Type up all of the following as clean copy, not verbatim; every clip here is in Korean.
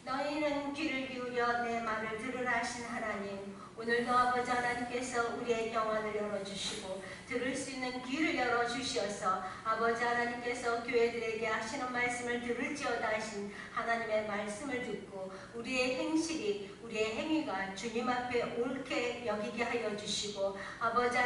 너희는 귀를 기울여 내 말을 들으라 하신 하나님, 오늘도 아버지 하나님께서 우리의 영안을 열어주시고 들을 수 있는 귀를 열어주시어서 아버지 하나님께서 교회들에게 하시는 말씀을 들을지어다 하신 하나님의 말씀을 듣고 우리의 행실이, 우리의 행위가 주님 앞에 옳게 여기게 하여 주시고 아버지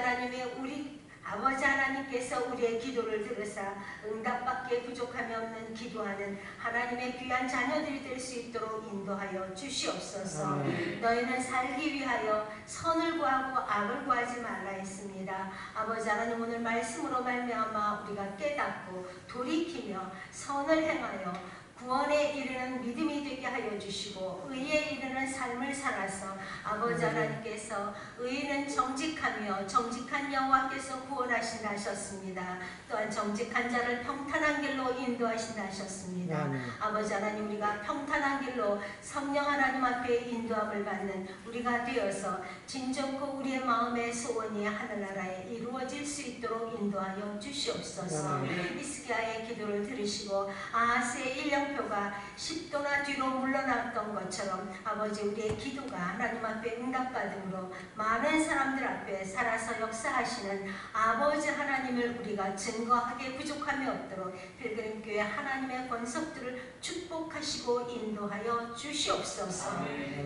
하나님께서 우리의 기도를 들으사 응답받기에 부족함이 없는 기도하는 하나님의 귀한 자녀들이 될 수 있도록 인도하여 주시옵소서. 너희는 살기 위하여 선을 구하고 악을 구하지 말라 했습니다. 아버지 하나님, 오늘 말씀으로 말미암아 우리가 깨닫고 돌이키며 선을 행하여 구원에 이르는 믿음이 되게 하여 주시고 의에 이르는 삶을 살아서 아버지 하나님께서 의인은 정직하며 정직한 여호와께서 구원하신다 하셨습니다. 또한 정직한 자를 평탄한 길로 인도하신다 하셨습니다. 아버지 하나님, 우리가 평탄한 길로 성령 하나님 앞에 인도함을 받는 우리가 되어서 진정코 우리의 마음의 소원이 하늘나라에 이루어질 수 있도록 인도하여 주시옵소서. 히스기야의 기도를 들으시고 아하스의 일령표가 10도나 뒤로 물러났던 것처럼 아버지, 우리의 기도가 하나님 앞에 응답받음으로 많은 사람들 앞에 살아서 역사하시는 아버지 하나님을 우리가 증거하게 부족함이 없도록 필그림교회 하나님의 권속들을 축복하시고 인도하여 주시옵소서.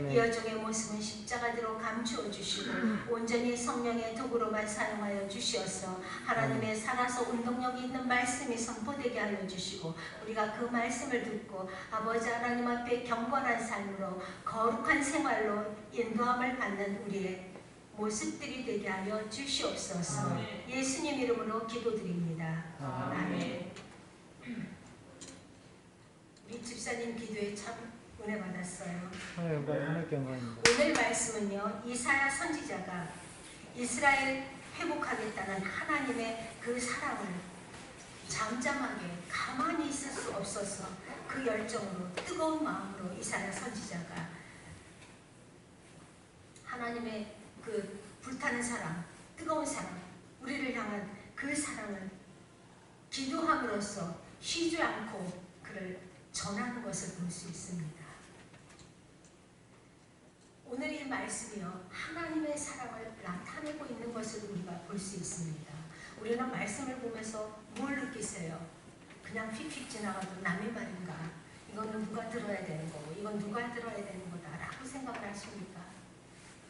이 여종의 모습은 십자가대로 감추어 주시고 온전히 성령의 도구로만 사용하여 주시어서 하나님의 살아서 운동력이 있는 말씀이 선포되게 하여 주시고 우리가 그 말씀을 듣고 아버지 하나님 앞에 경건한 삶으로 거룩한 생활로 인도함을 받는 우리의 모습들이 되게 하여 주시옵소서. 예수님 이름으로 기도드립니다. 아멘. 우리 집사님 기도에 참 은혜 받았어요. 오늘 말씀은요, 이사야 선지자가 이스라엘 회복하겠다는 하나님의 그 사랑을 잠잠하게 가만히 있을 수 없어서 그 열정으로 뜨거운 마음으로 이사야 선지자가 하나님의 그 불타는 사랑, 뜨거운 사랑, 우리를 향한 그 사랑을 기도함으로써 쉬지 않고 그를 전하는 것을 볼 수 있습니다. 오늘 이 말씀이요, 하나님의 사랑을 나타내고 있는 것을 우리가 볼 수 있습니다. 우리는 말씀을 보면서 뭘 느끼세요? 그냥 휙휙 지나가도 남의 말인가? 이거는 누가 들어야 되는 거고 이건 누가 들어야 되는 거다 라고 생각을 하십니까?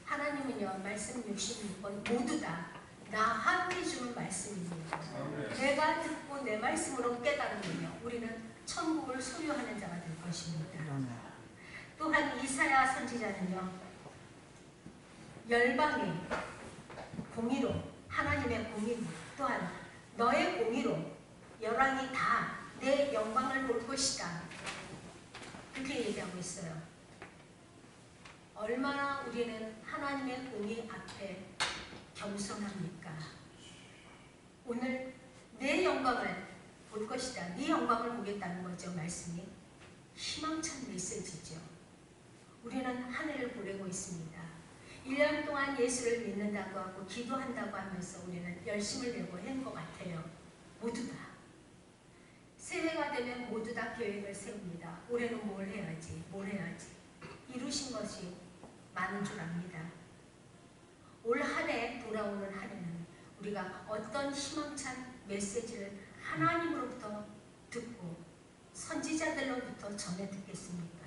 하나님은요, 말씀 66번 모두 다 나한테 주는 말씀입니다. 내가 듣고 내 말씀으로 깨달으면요, 우리는 천국을 소유하는 자가 될 것입니다. 또한 이사야 선지자는요, 열방의 공의로, 하나님의 공의로, 또한 너의 공의로 열왕이 다 내 영광을 볼 것이다, 그렇게 얘기하고 있어요. 얼마나 우리는 하나님의 공의 앞에 겸손합니까? 오늘 내 영광을 볼 것이다, 네 영광을 보겠다는 거죠. 말씀이 희망찬 메시지죠. 우리는 한 해를 보내고 있습니다. 1년 동안 예수를 믿는다고 하고 기도한다고 하면서 우리는 열심을 내고 한 것 같아요. 모두 다. 새해가 되면 모두 다 계획을 세웁니다. 올해는 뭘 해야지, 뭘 해야지. 이루신 것이 많은 줄 압니다. 올 한 해 돌아오는 한 해는 우리가 어떤 희망찬 메시지를 하나님으로부터 듣고 선지자들로부터 전해 듣겠습니까?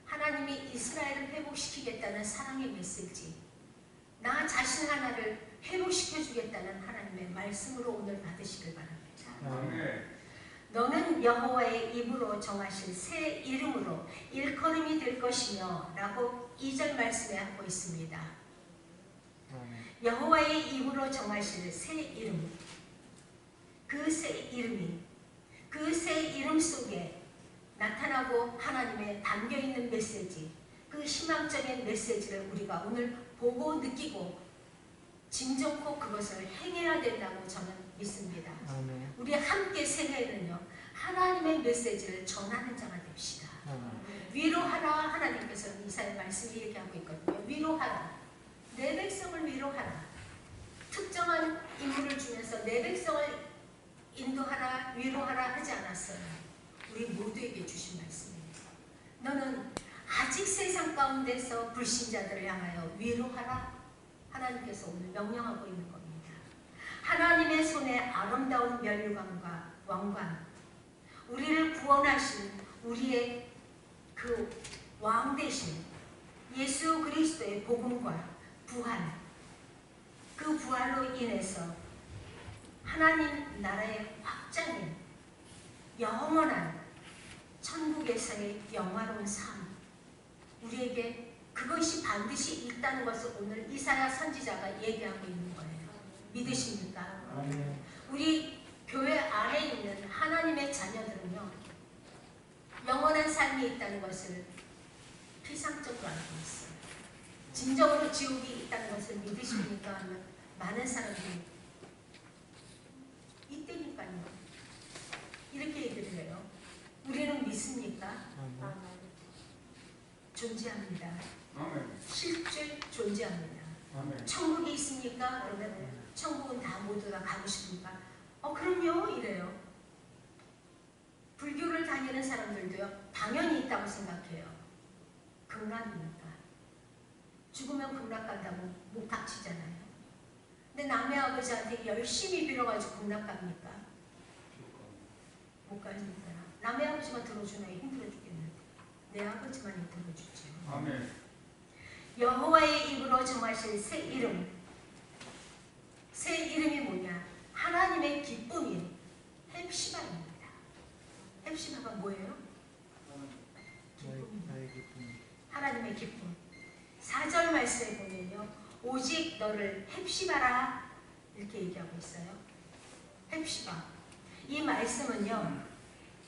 하나님이 이스라엘을 회복시키겠다는 사랑의 메시지, 나 자신 하나를 회복시켜 주겠다는 하나님의 말씀으로 오늘 받으시길 바랍니다. 너는 여호와의 입으로 정하실 새 이름으로 일컬음이 될 것이며 라고 2절 말씀에 하고 있습니다. 여호와의 입으로 정하실 새 이름, 그 새 이름이, 그 새 이름 속에 나타나고 하나님의 담겨있는 메시지, 그 희망적인 메시지를 우리가 오늘 보고 느끼고 진정코 그것을 행해야 된다고 저는 믿습니다. 우리 함께 새해에는요, 하나님의 메시지를 전하는 자가 됩시다. 위로하라. 하나님께서는 이사야 말씀이 얘기하고 있거든요. 위로하라. 내 백성을 위로하라. 특정한 인물을 주면서 내 백성을 인도하라, 위로하라 하지 않았어요. 우리 모두에게 주신 말씀입니다. 너는 가운데서 불신자들을 향하여 위로하라. 하나님께서 오늘 명령하고 있는 겁니다. 하나님의 손에 아름다운 멸관과 왕관, 우리를 구원하신 우리의 그 왕 대신 예수 그리스도의 복음과 부활, 그 부활로 인해서 하나님 나라의 확장인 영원한 천국에서의 영화로운 삶, 우리에게 그것이 반드시 있다는 것을 오늘 이사야 선지자가 얘기하고 있는 거예요. 믿으십니까? 우리 교회 안에 있는 하나님의 자녀들은요, 영원한 삶이 있다는 것을 피상적으로 알고 있어요. 진정으로 지옥이 있다는 것을 믿으십니까? 하면 많은 사람들이 이때니까요. 이렇게 얘기를 해요. 우리는 믿습니까? 존재합니다. 실제 존재합니다. 천국이 있습니까? 그러면 천국은 다 모두 다 가고 싶습니까? 그럼요. 이래요. 불교를 다니는 사람들도요, 당연히 있다고 생각해요. 극락이니까. 죽으면 극락 간다고 목 닥치잖아요. 근데 남의 아버지한테 열심히 빌어가지고 극락 갑니까? 못 가니까. 남의 아버지만 들어주면 힘들어 죽겠는데 내 아버지만이 들어주죠. 아멘. 여호와의 입으로 정하실 새 이름. 새 이름이 뭐냐? 하나님의 기쁨인 헵시바입니다. 헵시바가 뭐예요? 기쁨입니다. 하나님의 기쁨. 4절 말씀에 보면요, 오직 너를 헵시바라 이렇게 얘기하고 있어요. 헵시바. 이 말씀은요,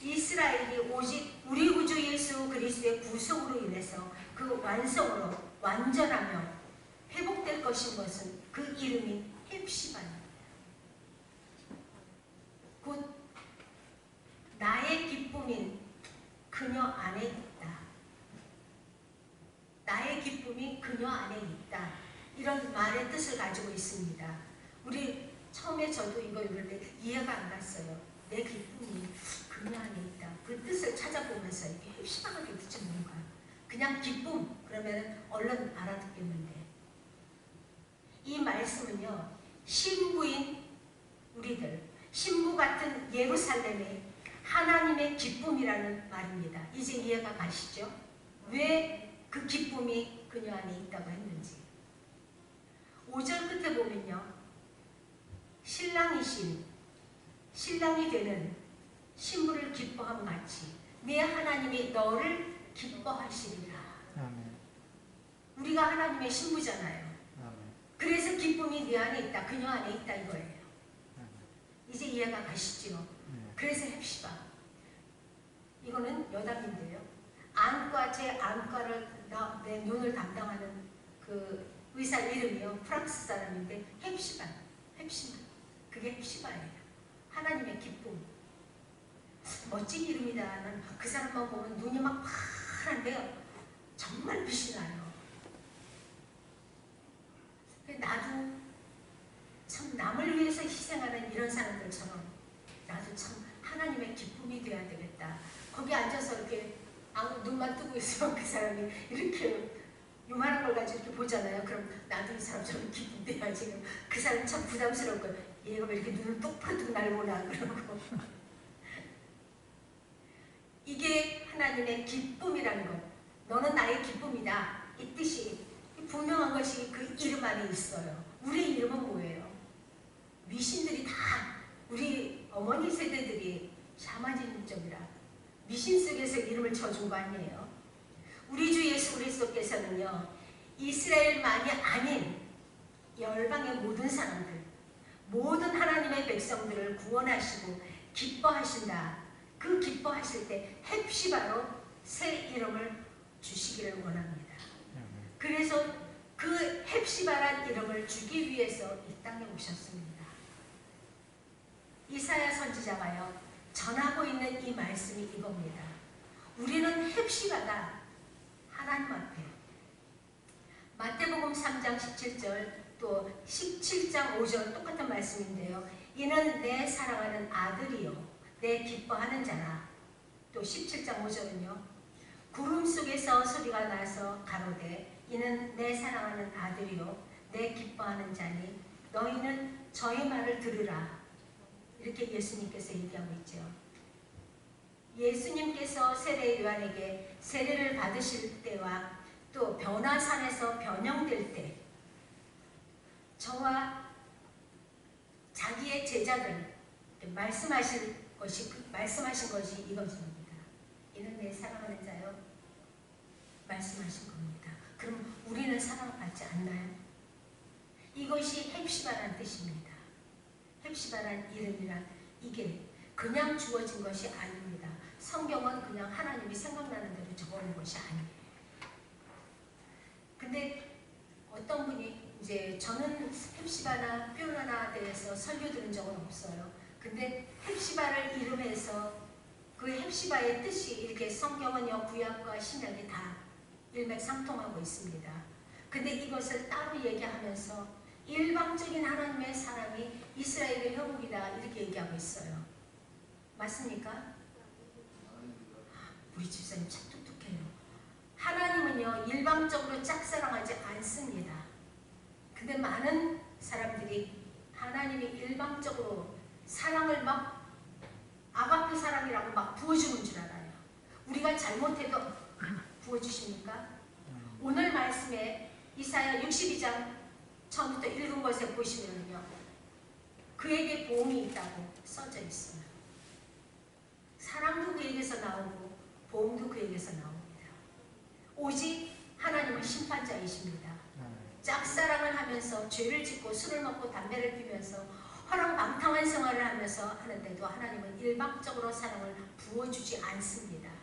이스라엘이 오직 우리 구주 예수 그리스도의 구속으로 인해서 그 완성으로 완전하며 회복될 것인 것은 그 이름이 헵시바입니다. 곧 나의 기쁨인 그녀 안에 있다. 나의 기쁨이 그녀 안에 있다. 이런 말의 뜻을 가지고 있습니다. 우리 처음에 저도 이거 읽을 때 이해가 안 갔어요. 내 기쁨이 그녀 안에 있다. 그 뜻을 찾아보면서 이게 헵시바가 도대체 뭔가. 그냥 기쁨 그러면 얼른 알아듣겠는데, 이 말씀은요, 신부인 우리들, 신부 같은 예루살렘의 하나님의 기쁨이라는 말입니다. 이제 이해가 가시죠? 왜 그 기쁨이 그녀 안에 있다고 했는지. 5절 끝에 보면요, 신랑이 되는 신부를 기뻐함 같이 네 하나님이 너를 기뻐하시리라. 아멘. 우리가 하나님의 신부잖아요. 아멘. 그래서 기쁨이 네 안에 있다, 그녀 안에 있다 이거예요. 아멘. 이제 이해가 가시죠? 네. 그래서 헵시바. 이거는 여담인데요. 안과 제 안과를 내 눈을 담당하는 그 의사 이름이요, 프랑스 사람인데 헵시바. 그게 헵시바예요. 하나님의 기쁨. 멋진 이름이다. 난 그 사람만 보면 눈이 막 파란데요, 정말 빛이 나요. 나도 참 남을 위해서 희생하는 이런 사람들처럼 나도 참 하나님의 기쁨이 돼야 되겠다. 거기 앉아서 이렇게 눈만 뜨고 있으면 그 사람이 이렇게 요만한 걸 가지고 이렇게 보잖아요. 그럼 나도 이 사람처럼 기쁨 돼야지. 그 사람 참 부담스러울 거예요. 얘가 왜 이렇게 눈을 똑바로 날 보나 그러고. 이게 하나님의 기쁨이라는 것. 너는 나의 기쁨이다. 이 뜻이 분명한 것이 그 이름 안에 있어요. 우리 이름은 뭐예요? 미신들이 다 우리 어머니 세대들이 샤머니즘적이라 미신 속에서 이름을 쳐준 거 아니에요? 우리 주 예수 그리스도께서는요, 이스라엘만이 아닌 열방의 모든 사람들, 모든 하나님의 백성들을 구원하시고 기뻐하신다. 그 기뻐하실 때 헵시바로 새 이름을 주시기를 원합니다. 그래서 그 헵시바란 이름을 주기 위해서 이 땅에 오셨습니다. 이사야 선지자가요, 전하고 있는 이 말씀이 이겁니다. 우리는 헵시바다. 하나님 앞에. 마태복음 3장 17절 또 17장 5절 똑같은 말씀인데요. 이는 내 사랑하는 아들이요 내 기뻐하는 자라. 또 17장 5절은요. 구름 속에서 소리가 나서 가로되 이는 내 사랑하는 아들이요 내 기뻐하는 자니 너희는 저의 말을 들으라. 이렇게 예수님께서 얘기하고 있죠. 예수님께서 세례 요한에게 세례를 받으실 때와 또 변화산에서 변형될 때 저와 자기의 제자들 말씀하신 것이 이것입니다. 이는 내 사랑하는 자요 말씀하신 겁니다. 그럼 우리는 사랑받지 않나요? 이것이 헵시바란 뜻입니다. 헵시바란 이름이란 이게 그냥 주어진 것이 아닙니다. 성경은 그냥 하나님이 생각나는 대로 적어놓은 것이 아니에요. 근데 어떤 분이 이제 저는 헵시바나 뾰나나 대해서 설교 들은 적은 없어요. 근데 헵시바를 이름해서 그 헵시바의 뜻이 이렇게 성경은요 구약과 신약이 다 일맥상통하고 있습니다. 근데 이것을 따로 얘기하면서 일방적인 하나님의 사람이 이스라엘의 형국이다 이렇게 얘기하고 있어요. 맞습니까? 우리 집사님 참 똑똑해요. 하나님은요 일방적으로 짝사랑하지 않습니다. 근데 많은 사람들이 하나님이 일방적으로 사랑을 막 아가페 사랑이라고 막 부어주는 줄 알아요. 우리가 잘못해도 부어주십니까? 오늘 말씀에 이사야 62장 처음부터 읽은 것에 보시면요 그에게 보응이 있다고 써져 있어요. 사랑도 그에게서 나오고 보응도 그에게서 나옵니다. 오직 하나님은 심판자이십니다. 짝사랑을 하면서 죄를 짓고 술을 먹고 담배를 피면서 허랑방탕한 생활을 하면서 하는데도 하나님은 일방적으로 사랑을 부어주지 않습니다.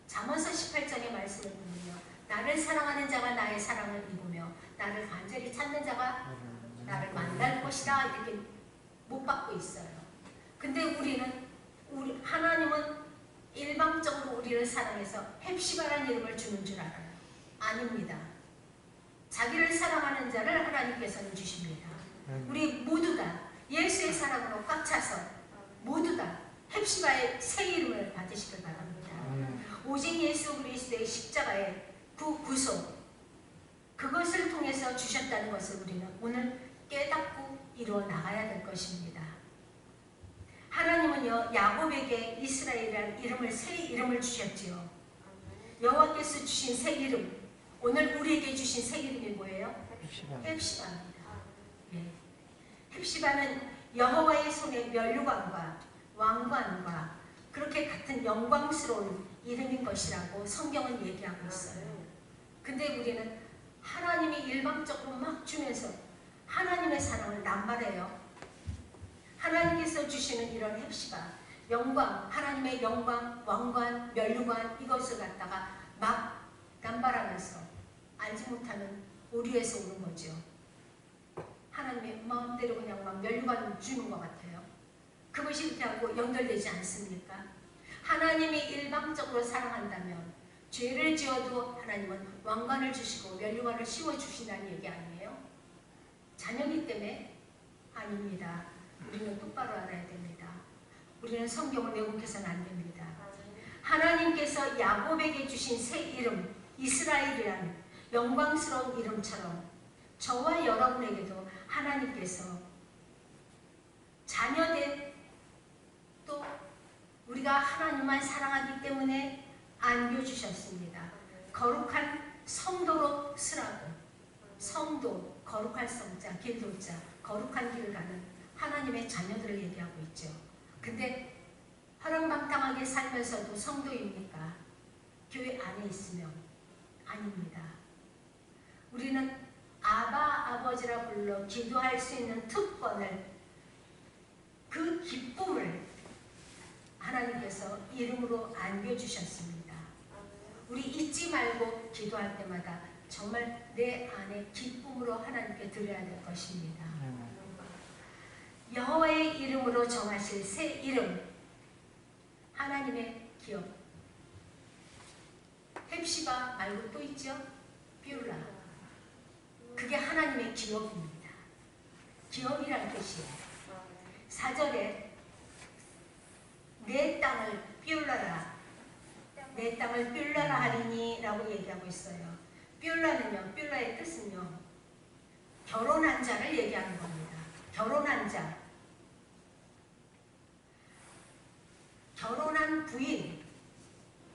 잠언서 18장의 말씀을 보면요 나를 사랑하는 자가 나의 사랑을 입으며 나를 간절히 찾는 자가 나를 만날 것이다 이렇게 못 받고 있어요. 근데 하나님은 일방적으로 우리를 사랑해서 헵시바라는 이름을 주는 줄 알아요. 아닙니다. 자기를 사랑하는 자를 하나님께서는 주십니다. 우리 모두 다 예수의 사랑으로 꽉 차서 모두 다 헵시바의 새 이름을 받으시길 바랍니다. 오직 예수 그리스도의 십자가의 그 구속 그것을 통해서 주셨다는 것을 우리는 오늘 깨닫고 이루어 나가야 될 것입니다. 하나님은요 야곱에게 이스라엘이라는 이름을 새 이름을 주셨지요. 여호와께서 주신 새 이름 오늘 우리에게 주신 새 이름이 뭐예요? 헵시바입니다. 예. 헵시바는 여호와의 손에 면류관과 왕관과 그렇게 같은 영광스러운 이름인 것이라고 성경은 얘기하고 있어요. 근데 우리는 하나님이 일방적으로 막 주면서 하나님의 사랑을 남발해요. 하나님께서 주시는 이런 헵시바 영광, 하나님의 영광, 왕관, 면류관 이것을 갖다가 막 남발하면서 알지 못하는 오류에서 오는 거죠. 하나님의 마음대로 그냥 막 면류관을 주는 것 같아요. 그것이 이렇게 하고 연결되지 않습니까? 하나님이 일방적으로 사랑한다면 죄를 지어도 하나님은 왕관을 주시고 면류관을 씌워주신다는 얘기 아니에요? 자녀이기 때문에? 아닙니다. 우리는 똑바로 알아야 됩니다. 우리는 성경을 왜곡해서는 안 됩니다. 하나님께서 야곱에게 주신 새 이름 이스라엘이라는 영광스러운 이름처럼 저와 여러분에게도 하나님께서 자녀된 또 우리가 하나님만 사랑하기 때문에 안겨주셨습니다. 거룩한 성도로 쓰라고 성도, 거룩할 성자, 길도자, 거룩한 길을 가는 하나님의 자녀들을 얘기하고 있죠. 근데 허랑방탕하게 살면서도 성도입니까? 교회 안에 있으면 아닙니다. 우리는 아바 아버지라 불러 기도할 수 있는 특권을 그 기쁨을 하나님께서 이름으로 안겨주셨습니다. 우리 잊지 말고 기도할 때마다 정말 내 안에 기쁨으로 하나님께 드려야 될 것입니다. 여호와의 이름으로 정하실 새 이름 하나님의 기업 헵시바 말고 또 있죠? 뷰라 그게 하나님의 기업입니다. 기업이란 뜻이에요. 4절에 내 땅을 뷰라라 내 땅을 뷸라라 하리니 라고 얘기하고 있어요. 뷸라는요, 뷸라의 뜻은요, 결혼한 자를 얘기하는 겁니다. 결혼한 자, 결혼한 부인,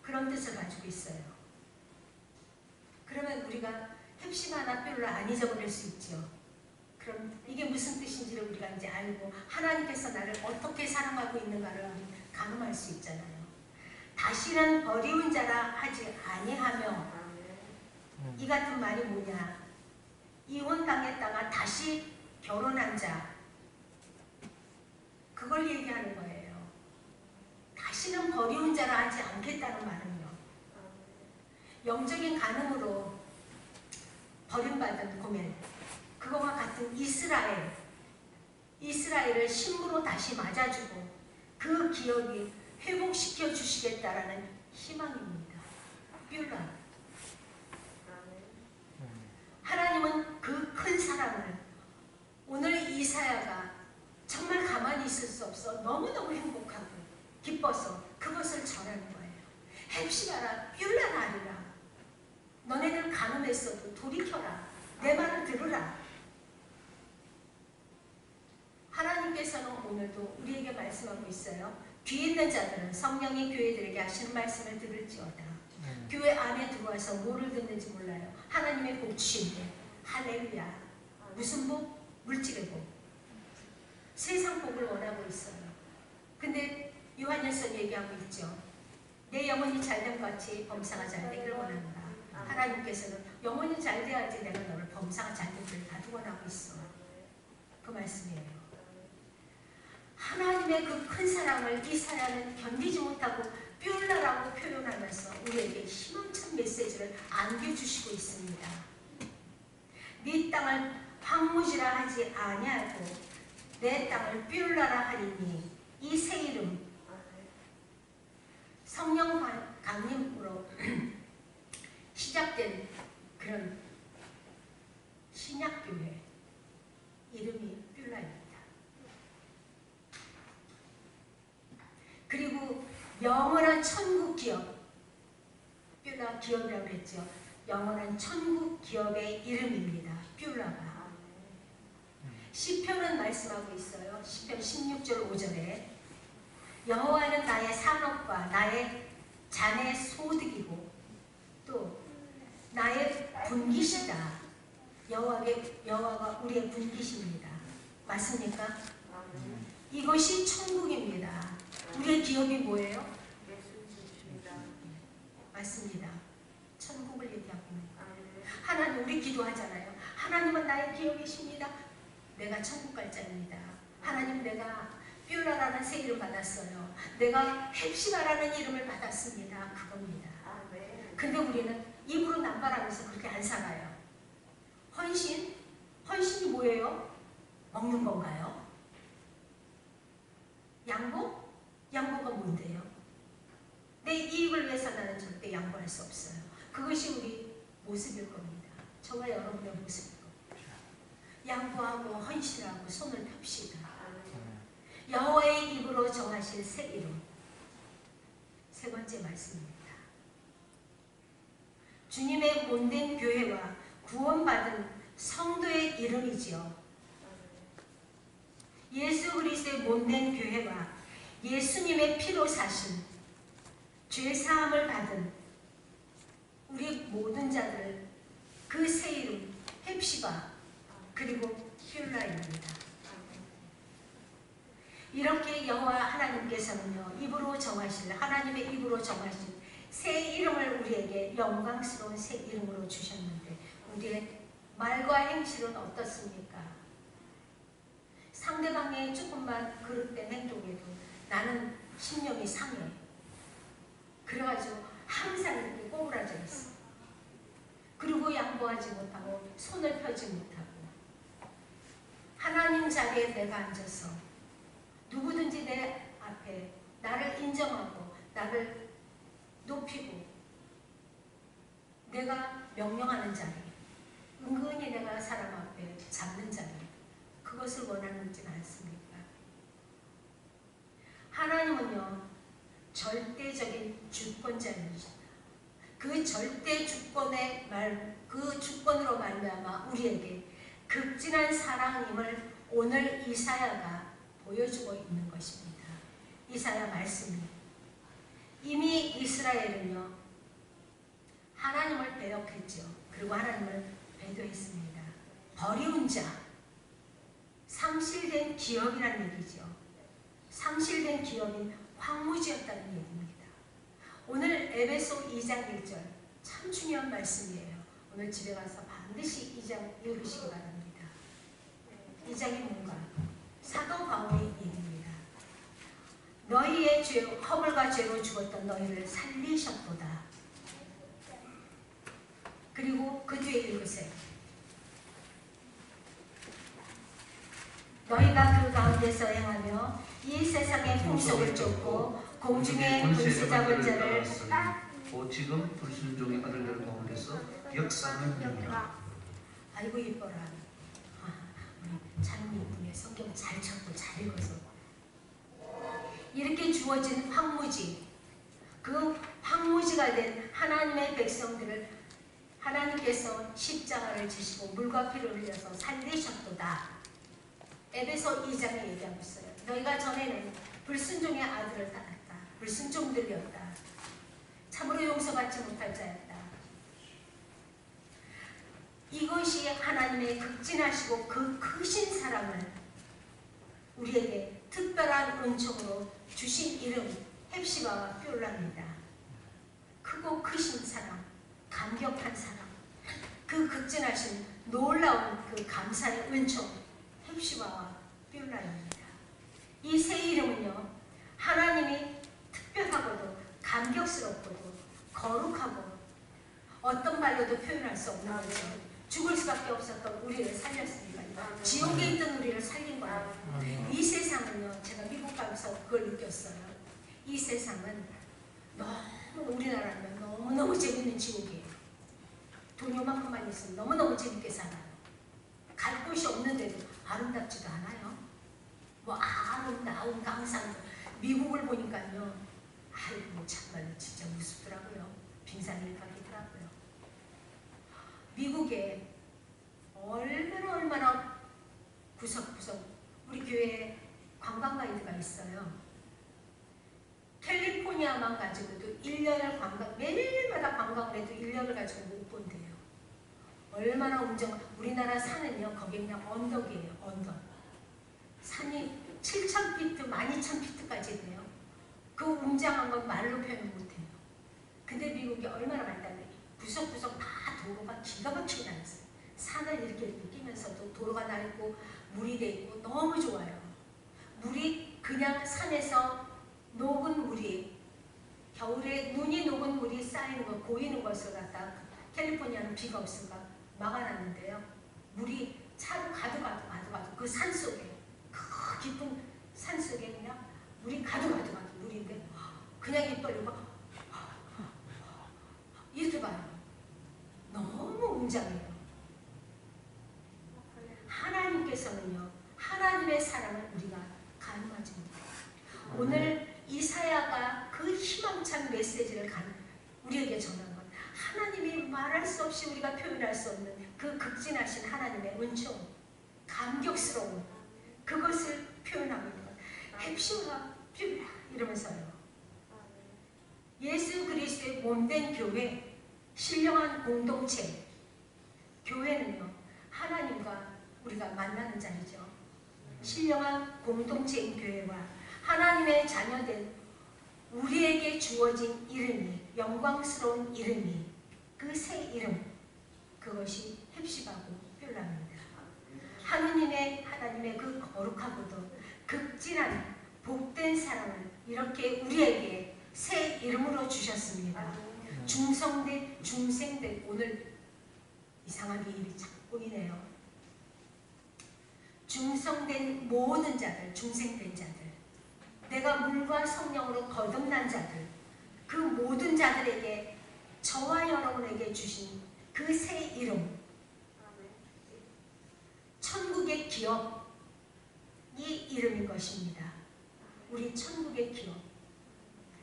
그런 뜻을 가지고 있어요. 그러면 우리가 헵시바나 뷸라 안 잊어버릴 수 있죠. 그럼 이게 무슨 뜻인지를 우리가 이제 알고 하나님께서 나를 어떻게 사랑하고 있는가를 가늠할 수 있잖아요. 다시는 버리운 자라 하지 아니하며, 이 같은 말이 뭐냐, 이혼당했다가 다시 결혼한 자, 그걸 얘기하는 거예요. 다시는 버리운 자라 하지 않겠다는 말은요, 영적인 간음으로 버림받은 고멜, 그거와 같은 이스라엘을 신부로 다시 맞아주고 그 기억이 회복시켜 주시겠다라는 희망입니다. 뷸라. 하나님은 그 큰 사랑을, 오늘 이사야가 정말 가만히 있을 수 없어 너무너무 행복하고 기뻐서 그것을 전하는 거예요. 헵시바라 뷸라나 하리라. 너네들 간음했어도 돌이켜라. 내 말을 들으라. 하나님께서는 오늘도 우리에게 말씀하고 있어요. 귀 있는 자들은 성령이 교회들에게 하시는 말씀을 들을지어다. 교회 안에 들어와서 뭐를 듣는지 몰라요. 하나님의 복 주신대. 할렐루야. 무슨 복? 물질의 복. 세상 복을 원하고 있어요. 근데 요한일서 얘기하고 있죠. 내 영혼이 잘됨 같이 범사가 잘되기를 원한다. 하나님께서는 영혼이 잘돼야지 내가 너를 범사가 잘되기를 다시 원하고 있어. 그 말씀이에요. 하나님의 그 큰 사랑을 이사야는 견디지 못하고 뷸라라고 표현하면서 우리에게 희망찬 메시지를 안겨주시고 있습니다. 네 땅을 황무지라 하지 아니하고 내 땅을 뷸라라 하리니, 이 새 이름, 성령 강림으로 시작된 그런 신약교회 이름이 뷸라입니다. 그리고 영원한 천국 기업, 뷸라 기업이라고 했죠. 영원한 천국 기업의 이름입니다. 뷸라가. 시편은 말씀하고 있어요. 시편 16절 5절에 여호와는 나의 산업과 나의 잔의 소득이고 또 나의 분기시다. 여호와가 우리의 분기십니다. 맞습니까? 이것이 천국입니다. 우리의 기업이 뭐예요? 맞습니다. 천국을 얘기하고 있는 거예요. 하나님, 우리 기도하잖아요. 하나님은 나의 기업이십니다. 내가 천국 갈 자입니다. 하나님, 내가 뷸라라는 새 이름 받았어요. 내가 헵시바라는 이름을 받았습니다. 그겁니다. 근데 우리는 입으로 남발하면서 그렇게 안 살아요. 헌신? 헌신이 뭐예요? 먹는 건가요? 양보? 양보가 뭔데요? 내 이익을 위해서 나는 절대 양보할 수 없어요. 그것이 우리 모습일 겁니다. 저와 여러분의 모습일 겁니다. 양보하고 헌신하고 손을 펴시다. 여호와의 입으로 정하실 새 이름. 세 번째 말씀입니다. 주님의 몸된 교회와 구원받은 성도의 이름이지요. 예수 그리스도의 몸된 교회와 예수님의 피로 사신 죄사함을 받은 우리 모든 자들, 그 새 이름 헵시바 그리고 뷸라입니다. 이렇게 여호와 하나님께서는요, 입으로 정하실, 하나님의 입으로 정하신 새 이름을 우리에게 영광스러운 새 이름으로 주셨는데 우리의 말과 행실은 어떻습니까? 상대방의 조금만 그릇된 행동에도 나는 심령이 상해. 그래가지고 항상 이렇게 꼬부라져 있어. 그리고 양보하지 못하고 손을 펴지 못하고 하나님 자리에 내가 앉아서 누구든지 내 앞에 나를 인정하고 나를 높이고 내가 명령하는 자리, 은근히 내가 사람 앞에 잡는 자리, 그것을 원하는지는 않습니까? 하나님은요, 절대적인 주권자이십니다. 그 절대 그 주권으로 말미암아 우리에게 극진한 사랑임을 오늘 이사야가 보여주고 있는 것입니다. 이사야 말씀이 이미 이스라엘은요 하나님을 배역했죠. 그리고 하나님을 배도했습니다. 버리운 자, 상실된 기업이라는 얘기죠. 상실된 기업인 황무지였다는 얘기입니다. 오늘 에베소 2장 1절 참 중요한 말씀이에요. 오늘 집에 가서 반드시 2장 읽으시기 바랍니다. 2장이 뭔가? 사도 바울의 얘기입니다. 너희의 죄, 허물과 죄로 죽었던 너희를 살리셨도다. 그리고 그 뒤에 읽으세요. 너희가 그 가운데서 행하며 이 세상의 풍속을 쫓고 공중의 권세 잡은 자를 지금 불순종의 아들들 가운데서 역사하는 영이라. 아이고 이뻐라. 우리 참 이쁘네. 성경 잘 찾고 잘 읽어서 이렇게 주어진 황무지, 그 황무지가 된 하나님의 백성들을 하나님께서 십자가를 지시고 물과 피를 흘려서 살리셨도다. 에베소 2장에 얘기하고 있어요. 너희가 전에는 불순종의 아들을 따랐다. 불순종들이었다. 참으로 용서받지 못할 자였다. 이것이 하나님의 극진하시고 그 크신 사랑을 우리에게 특별한 은총으로 주신 이름 헵시바와 뷸라입니다. 크고 크신 사랑, 감격한 사랑, 그 극진하신 놀라운 그 감사의 은총 헵시바와 뷸라입니다. 이 세 이름은요 하나님이 특별하고도 감격스럽고도 거룩하고 어떤 말로도 표현할 수 없는 거죠. 죽을 수밖에 없었던 우리를 살렸습니다. 지옥에 있던 우리를 살린 거예요. 이 세상은요, 제가 미국 가면서 그걸 느꼈어요. 이 세상은 너무 우리나라는 너무너무 재밌는 지옥이에요. 돈 요만큼만 있으면 너무너무 재밌게 살아요. 갈 곳이 없는데도 아름답지도 않아요. 뭐 아름다운 강산, 미국을 보니까요, 아이고 정말 진짜 무섭더라고요. 빙산일각이더라고요. 미국에 얼마나 구석구석 우리 교회에 관광 가이드가 있어요. 캘리포니아만 가지고도 1년을 매일마다 관광을 해도 1년을 가지고 못 본대요. 얼마나 우리나라 산은요, 거기 그냥 언덕이에요. 언덕. 산이 7,000피트, 12,000피트까지 돼요. 그 웅장한 건 말로 표현 못해요. 근데 미국이 얼마나 많다면 구석구석 다 도로가 기가 막히게 나있어요. 산을 이렇게 끼면서도 도로가 낡고 물이 돼 있고 너무 좋아요. 물이 그냥 산에서 녹은 물이 겨울에 눈이 녹은 물이 쌓이는 거 고이는 것을 갖다 캘리포니아는 비가 없으니까 막아놨는데요. 물이 차로 가도 그 산 속에 그 깊은 산 속에 그냥 물이 가도 물인데 그냥 입 벌리고 이렇게 봐요. 너무 웅장해요. 하나님께서는요, 하나님의 사랑을 우리가 가늠하지 못해요. 오늘 이사야가 그 희망찬 메시지를 우리에게 전한 건 하나님이 말할 수 없이 우리가 표현할 수 없는 그 극진하신 하나님의 은총, 감격스러운 그것을 표현하고 있는 것. 헵시바와 뷸라 이러면서요. 예수 그리스도의 몸된 교회, 신령한 공동체, 교회는요 하나님과 우리가 만나는 자리죠. 신령한 공동체인 교회와 하나님의 자녀된 우리에게 주어진 이름이, 영광스러운 이름이, 그 새 이름, 그것이 헵시바고 뷸라입니다. 하나님의 그 거룩하고도 극진한 복된 사랑을 이렇게 우리에게 새 이름으로 주셨습니다. 중생된 오늘 이상하게 입이 참 꼬이네요. 중성된 모든 자들, 중생된 자들, 내가 물과 성령으로 거듭난 자들, 그 모든 자들에게 저와 여러분에게 주신 그 새 이름, 천국의 기업이 이름인 것입니다. 우리 천국의 기업.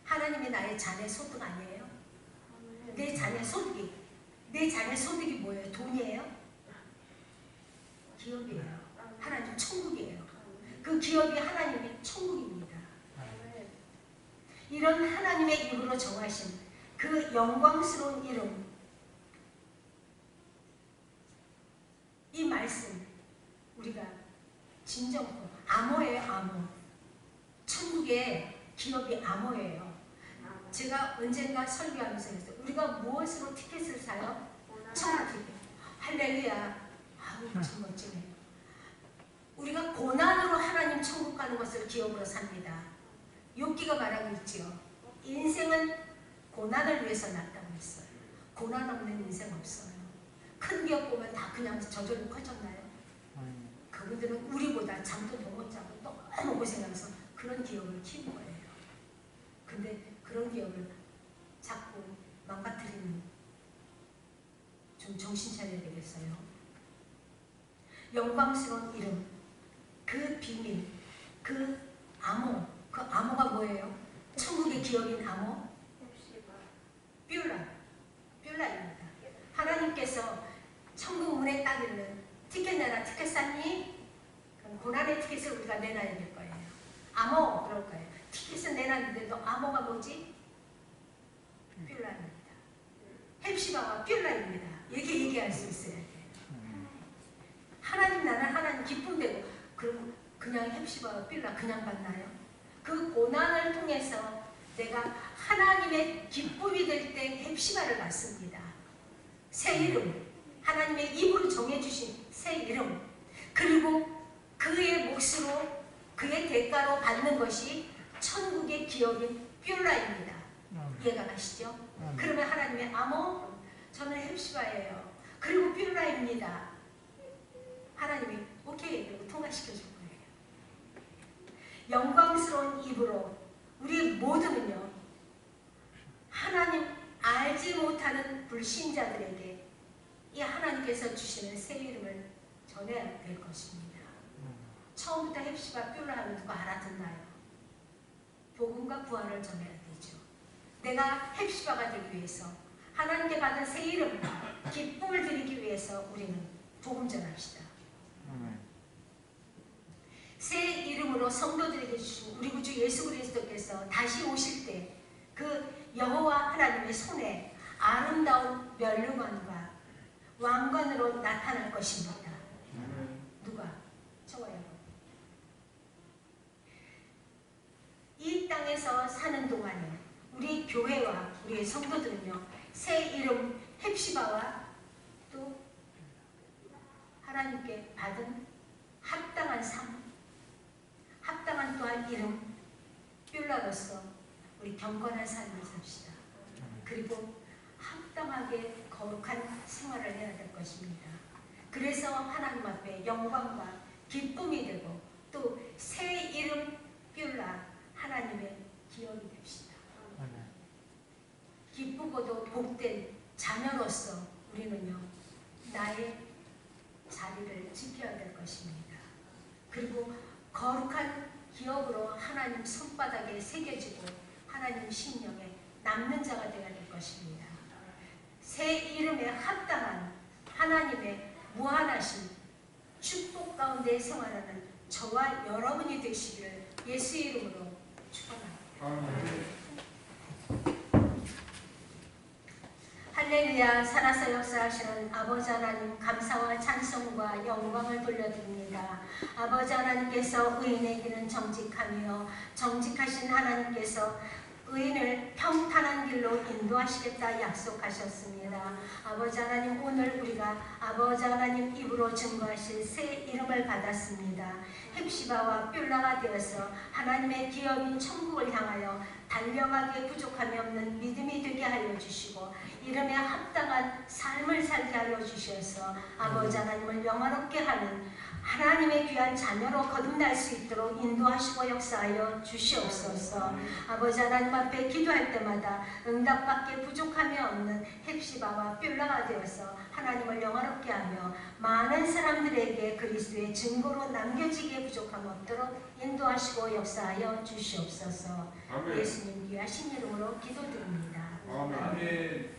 하나님이 나의 자네 소득 아니에요? 내 자네 내 자녀 소득이 뭐예요? 돈이에요? 기업이에요. 하나님 천국이에요. 그 기업이 하나님의 천국입니다. 이런 하나님의 입으로 정하신 그 영광스러운 이름, 이 말씀 우리가 진정코 암호예요. 암호. 천국의 기업이 암호예요. 제가 언젠가 설교하면서 그랬어요. 우리가 무엇으로 티켓을 사요? 천국 티켓. 할렐루야. 아우 참 멋지네요. 우리가 고난으로 하나님 천국 가는 것을 기업으로 삽니다. 욥기가 말하고 있지요. 인생은 고난을 위해서 났다고 했어요. 고난 없는 인생 없어요. 큰 기업 보면 다 그냥 저절로 커졌나요? 그분들은 우리보다 잠도 더 못 자고 너무 고생하면서 그런 기업을 키운 거예요. 근데 그런 기업을 자꾸 망가뜨리는, 좀 정신 차려야 되겠어요. 영광스러운 이름, 그 비밀, 그 암호, 그 암호가 뭐예요? 천국의 기업인 암호? 뷸라입니다. 하나님께서 천국 문에 따르는 티켓 내라, 티켓 쌌니? 그럼 고난의 티켓을 우리가 내놔야 될 거예요. 암호 그럴 거예요. 티켓을 내놨는데도 암호가 뭐지? 뷸라입니다. 헵시바와 뷸라입니다. 이렇게 얘기할 수 있어야 돼요. 하나님 나라는 하나님 기쁨되고, 그럼 그냥 헵시바와 뷸라 그냥 받나요? 그 고난을 통해서 내가 하나님의 기쁨이 될 때 헵시바를 받습니다. 새 이름, 하나님의 입으로 정해주신 새 이름, 그리고 그의 몫으로 그의 대가로 받는 것이 천국의 기업인 뷸라입니다. 이해가 가시죠? 그러면 하나님의 암호, 저는 헵시바예요. 그리고 뷸라입니다. 하나님이 오케이 그리고 통과시켜 줄 거예요. 영광스러운 입으로 우리 모두는요, 하나님 알지 못하는 불신자들에게 이 하나님께서 주시는 새 이름을 전해야 될 것입니다. 처음부터 헵시바 뷸라 하면 누가 알아듣나요? 복음과 구원을 전해야 되죠. 내가 헵시바가 되기 위해서, 하나님께 받은 새 이름, 기쁨을 드리기 위해서 우리는 복음 전합시다. 새 이름으로 성도들에게 주신 우리 구주 예수 그리스도께서 다시 오실 때 그 여호와 하나님의 손에 아름다운 멸류관과 왕관으로 나타날 것입니다. 누가? 저와 여러분. 이 땅에서 사는 동안에 우리 교회와 우리 성도들은요, 새 이름 헵시바와 또 하나님께 받은 합당한 삶, 합당한 또한 이름 뷸라로서 우리 경건한 삶을 삽시다. 그리고 합당하게 거룩한 생활을 해야 될 것입니다. 그래서 하나님 앞에 영광과 기쁨이 되고 또 새 이름 뷸라, 하나님의 기업이 됩시다. 기쁘고도 복된 자녀로서 우리는요, 나의 자리를 지켜야 될 것입니다. 그리고 거룩한 기업으로 하나님 손바닥에 새겨지고 하나님 심령에 남는 자가 되어야 될 것입니다. 새 이름에 합당한 하나님의 무한하신 축복 가운데 생활하는 저와 여러분이 되시기를 예수 이름으로 축원합니다. 할렐루야. 살아서 역사하시는 아버지 하나님, 감사와 찬송과 영광을 돌려드립니다. 아버지 하나님께서 의인의 길은 정직하며 정직하신 하나님께서 의인을 평탄한 길로 인도하시겠다 약속하셨습니다. 아버지 하나님, 오늘 우리가 아버지 하나님 입으로 증거하실 새 이름을 받았습니다. 헵시바와 뷸라가 되어서 하나님의 기업인 천국을 향하여 달려가기에 부족함이 없는 믿음이 되게 하여 주시고 이름에 합당한 삶을 살게 하여 주셔서 아버지 하나님을 영화롭게 하는 하나님의 귀한 자녀로 거듭날 수 있도록 인도하시고 역사하여 주시옵소서. 아버지 하나님 앞에 기도할 때마다 응답받기에 부족함이 없는 헵시바와 뷸라가 되어서 하나님을 영화롭게 하며 많은 사람들에게 그리스도의 증거로 남겨지기에 부족함 없도록 인도하시고 역사하여 주시옵소서. 아멘. 예수님 귀하신 이름으로 기도드립니다. 아멘.